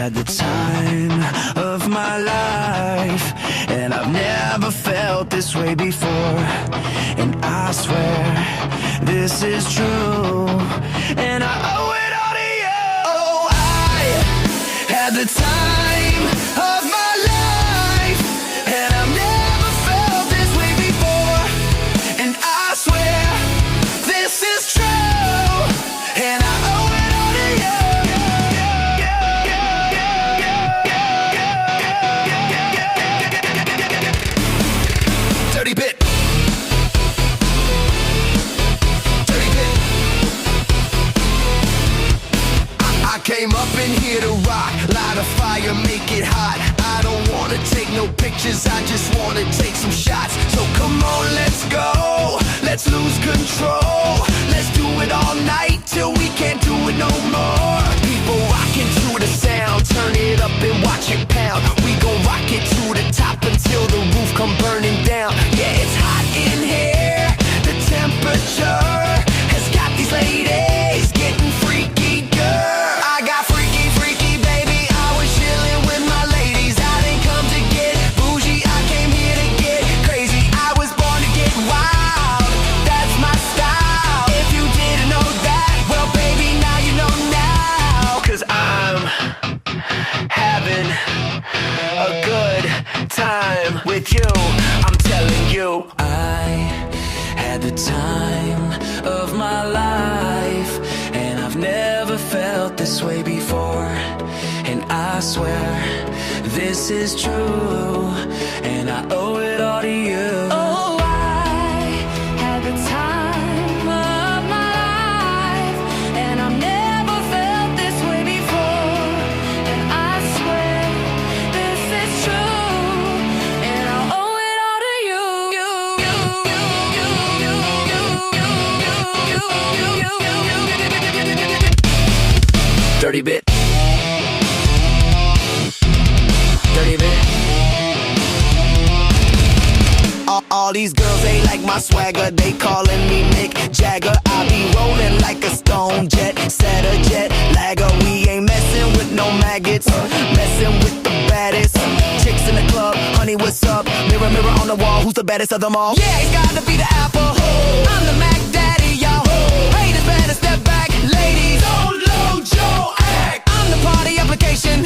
had the time of my life, and I've never felt this way before. And I swear this is true, and I owe it all to you. Oh, I had the time of my life, and I've never felt this way before. And I swear this is true, and I owe it all to you. Dirty bit. Dirty bit. I came up in here to rock, light a fire, make it hot. I don't wanna take no pictures, I just wanna take some shots. So come on, let's go, let's lose control. Let's do it all night till we can't do it no more. People rocking to the sound, turn it up and watch it pound. We gon' rock it to the top until the roof come burning down. Yeah, it's hot in here, the temperature has got these ladies getting freaky, girl. I got freaky, freaky, baby, I was chilling with my ladies. I didn't come to get bougie, I came here to get crazy. I was born to get wild, that's my style. If you didn't know that, well baby, now you know now. Cause I'm having a good time with you, I'm telling you. I had the time of my life, and I've never felt this way before. And I swear this is true, and I owe it all to you. Oh, I had the time of my life, and I've never felt this way before. And I swear this is true, and I owe it all to you. Dirty bit. Dirty bit. All these girls, they like my swagger, they calling me Mick Jagger. I be rolling like a stone jet, set a jet lagger. We ain't messing with no maggots, messing with the baddest chicks in the club. Honey, what's up? Mirror, mirror on the wall, who's the baddest of them all? Yeah, it's gotta be the Apple. I'm the Mac Daddy, y'all. Haters better step back, ladies. Don't load your act. I'm the party application.